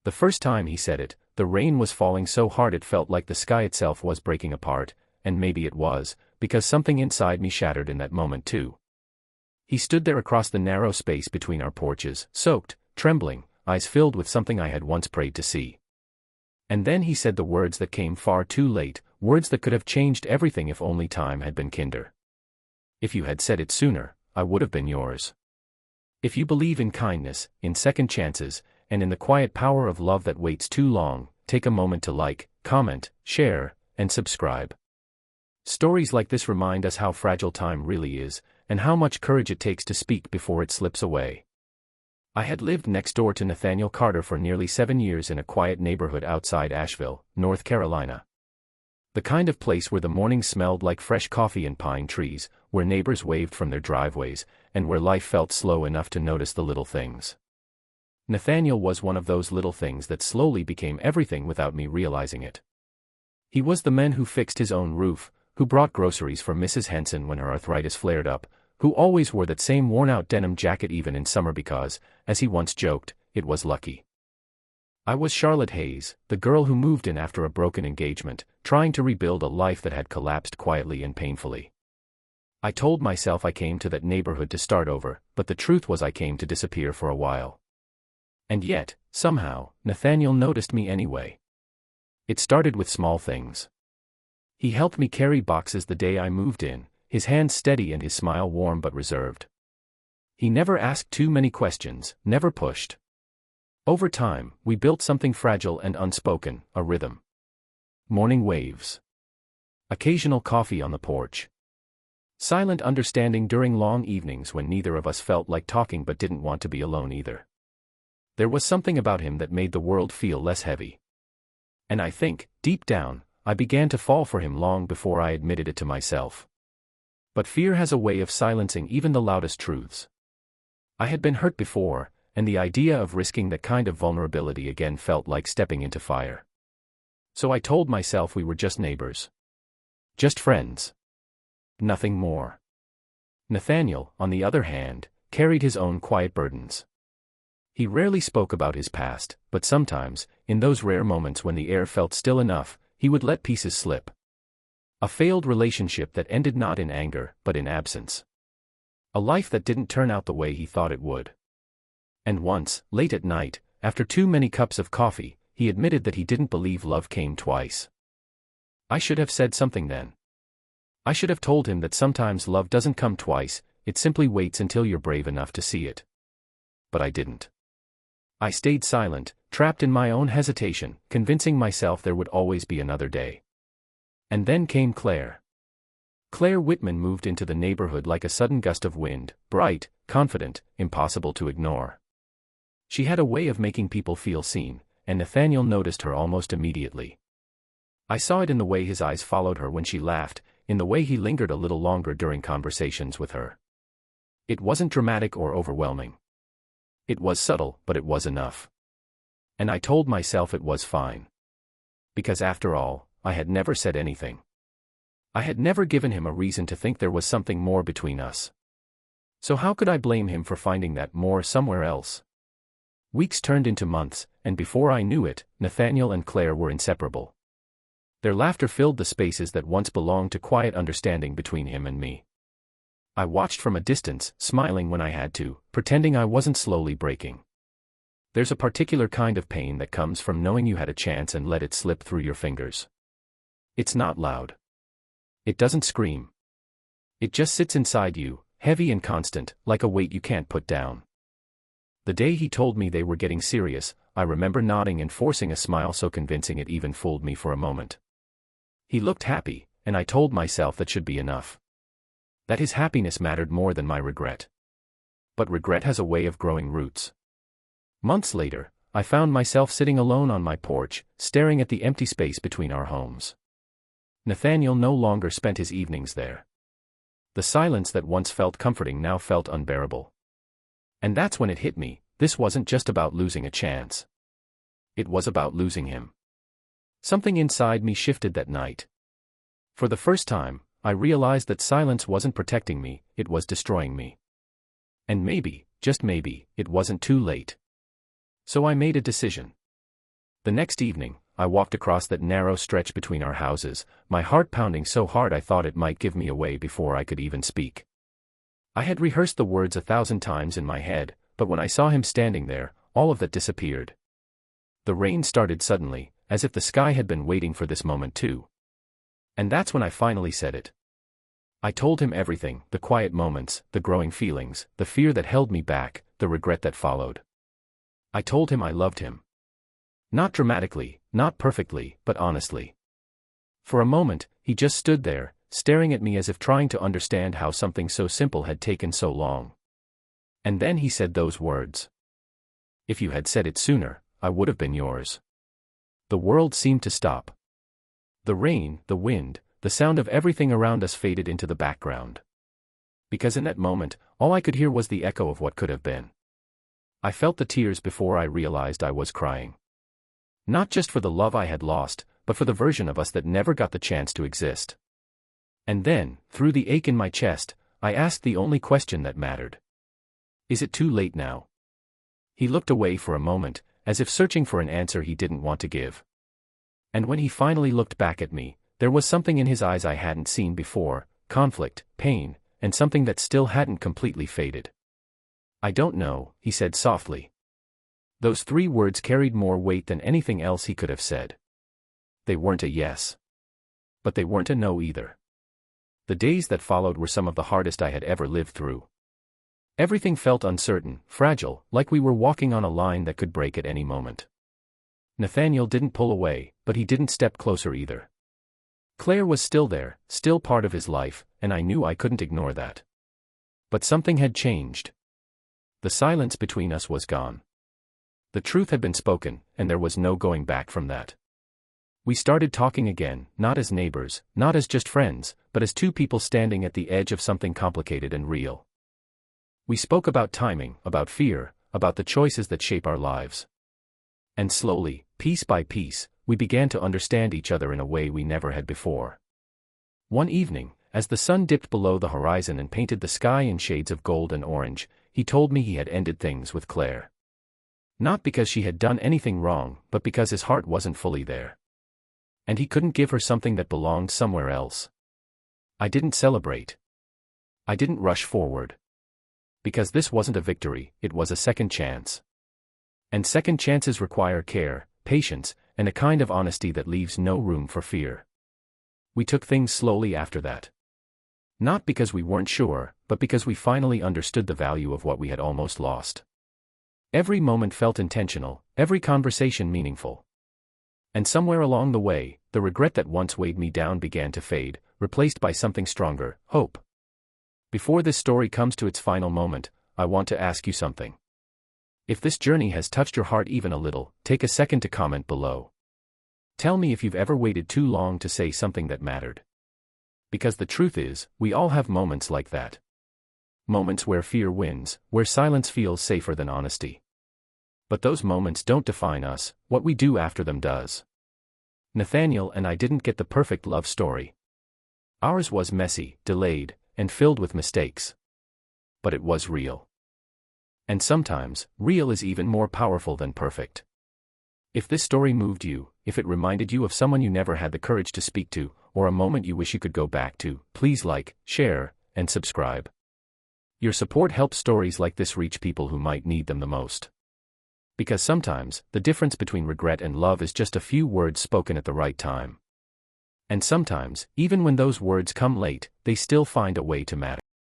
The first time he said it, the rain was falling so hard it felt like the sky itself was breaking apart, and maybe it was, because something inside me shattered in that moment too. He stood there across the narrow space between our porches, soaked, trembling, eyes filled with something I had once prayed to see. And then he said the words that came far too late, words that could have changed everything if only time had been kinder. If you had said it sooner, I would have been yours. If you believe in kindness, in second chances, and in the quiet power of love that waits too long, take a moment to like, comment, share, and subscribe. Stories like this remind us how fragile time really is, and how much courage it takes to speak before it slips away. I had lived next door to Nathaniel Carter for nearly 7 years in a quiet neighborhood outside Asheville, North Carolina. The kind of place where the mornings smelled like fresh coffee and pine trees, where neighbors waved from their driveways, and where life felt slow enough to notice the little things. Nathaniel was one of those little things that slowly became everything without me realizing it. He was the man who fixed his own roof, who brought groceries for Mrs. Henson when her arthritis flared up, who always wore that same worn-out denim jacket even in summer because, as he once joked, it was lucky. I was Charlotte Hayes, the girl who moved in after a broken engagement, trying to rebuild a life that had collapsed quietly and painfully. I told myself I came to that neighborhood to start over, but the truth was I came to disappear for a while. And yet, somehow, Nathaniel noticed me anyway. It started with small things. He helped me carry boxes the day I moved in, his hands steady and his smile warm but reserved. He never asked too many questions, never pushed. Over time, we built something fragile and unspoken, a rhythm. Morning waves. Occasional coffee on the porch. Silent understanding during long evenings when neither of us felt like talking but didn't want to be alone either. There was something about him that made the world feel less heavy. And I think, deep down, I began to fall for him long before I admitted it to myself. But fear has a way of silencing even the loudest truths. I had been hurt before, and the idea of risking that kind of vulnerability again felt like stepping into fire. So I told myself we were just neighbors. Just friends. Nothing more. Nathaniel, on the other hand, carried his own quiet burdens. He rarely spoke about his past, but sometimes, in those rare moments when the air felt still enough, he would let pieces slip. A failed relationship that ended not in anger, but in absence. A life that didn't turn out the way he thought it would. And once, late at night, after too many cups of coffee, he admitted that he didn't believe love came twice. I should have said something then. I should have told him that sometimes love doesn't come twice, it simply waits until you're brave enough to see it. But I didn't. I stayed silent, trapped in my own hesitation, convincing myself there would always be another day. And then came Claire. Claire Whitman moved into the neighborhood like a sudden gust of wind, bright, confident, impossible to ignore. She had a way of making people feel seen, and Nathaniel noticed her almost immediately. I saw it in the way his eyes followed her when she laughed, in the way he lingered a little longer during conversations with her. It wasn't dramatic or overwhelming. It was subtle, but it was enough. And I told myself it was fine. Because after all, I had never said anything. I had never given him a reason to think there was something more between us. So how could I blame him for finding that more somewhere else? Weeks turned into months, and before I knew it, Nathaniel and Claire were inseparable. Their laughter filled the spaces that once belonged to quiet understanding between him and me. I watched from a distance, smiling when I had to, pretending I wasn't slowly breaking. There's a particular kind of pain that comes from knowing you had a chance and let it slip through your fingers. It's not loud. It doesn't scream. It just sits inside you, heavy and constant, like a weight you can't put down. The day he told me they were getting serious, I remember nodding and forcing a smile so convincing it even fooled me for a moment. He looked happy, and I told myself that should be enough. That his happiness mattered more than my regret. But regret has a way of growing roots. Months later, I found myself sitting alone on my porch, staring at the empty space between our homes. Nathaniel no longer spent his evenings there. The silence that once felt comforting now felt unbearable. And that's when it hit me, this wasn't just about losing a chance. It was about losing him. Something inside me shifted that night. For the first time, I realized that silence wasn't protecting me, it was destroying me. And maybe, just maybe, it wasn't too late. So I made a decision. The next evening, I walked across that narrow stretch between our houses, my heart pounding so hard I thought it might give me away before I could even speak. I had rehearsed the words 1,000 times in my head, but when I saw him standing there, all of that disappeared. The rain started suddenly, as if the sky had been waiting for this moment too. And that's when I finally said it. I told him everything, the quiet moments, the growing feelings, the fear that held me back, the regret that followed. I told him I loved him. Not dramatically, not perfectly, but honestly. For a moment, he just stood there, staring at me as if trying to understand how something so simple had taken so long. And then he said those words. If you had said it sooner, I would have been yours. The world seemed to stop. The rain, the wind, the sound of everything around us faded into the background. Because in that moment, all I could hear was the echo of what could have been. I felt the tears before I realized I was crying. Not just for the love I had lost, but for the version of us that never got the chance to exist. And then, through the ache in my chest, I asked the only question that mattered. Is it too late now? He looked away for a moment, as if searching for an answer he didn't want to give. And when he finally looked back at me, there was something in his eyes I hadn't seen before, conflict, pain, and something that still hadn't completely faded. I don't know, he said softly. Those 3 words carried more weight than anything else he could have said. They weren't a yes. But they weren't a no either. The days that followed were some of the hardest I had ever lived through. Everything felt uncertain, fragile, like we were walking on a line that could break at any moment. Nathaniel didn't pull away, but he didn't step closer either. Claire was still there, still part of his life, and I knew I couldn't ignore that. But something had changed. The silence between us was gone. The truth had been spoken, and there was no going back from that. We started talking again, not as neighbors, not as just friends, but as 2 people standing at the edge of something complicated and real. We spoke about timing, about fear, about the choices that shape our lives. And slowly, piece by piece, we began to understand each other in a way we never had before. One evening, as the sun dipped below the horizon and painted the sky in shades of gold and orange, he told me he had ended things with Claire. Not because she had done anything wrong, but because his heart wasn't fully there. And he couldn't give her something that belonged somewhere else. I didn't celebrate. I didn't rush forward. Because this wasn't a victory, it was a second chance. And second chances require care, patience, and a kind of honesty that leaves no room for fear. We took things slowly after that. Not because we weren't sure, but because we finally understood the value of what we had almost lost. Every moment felt intentional, every conversation meaningful. And somewhere along the way, the regret that once weighed me down began to fade, replaced by something stronger, hope. Before this story comes to its final moment, I want to ask you something. If this journey has touched your heart even a little, take a second to comment below. Tell me if you've ever waited too long to say something that mattered. Because the truth is, we all have moments like that. Moments where fear wins, where silence feels safer than honesty. But those moments don't define us, what we do after them does. Nathaniel and I didn't get the perfect love story. Ours was messy, delayed, and filled with mistakes. But it was real. And sometimes, real is even more powerful than perfect. If this story moved you, if it reminded you of someone you never had the courage to speak to, or a moment you wish you could go back to, please like, share, and subscribe. Your support helps stories like this reach people who might need them the most. Because sometimes, the difference between regret and love is just a few words spoken at the right time. And sometimes, even when those words come late, they still find a way to matter.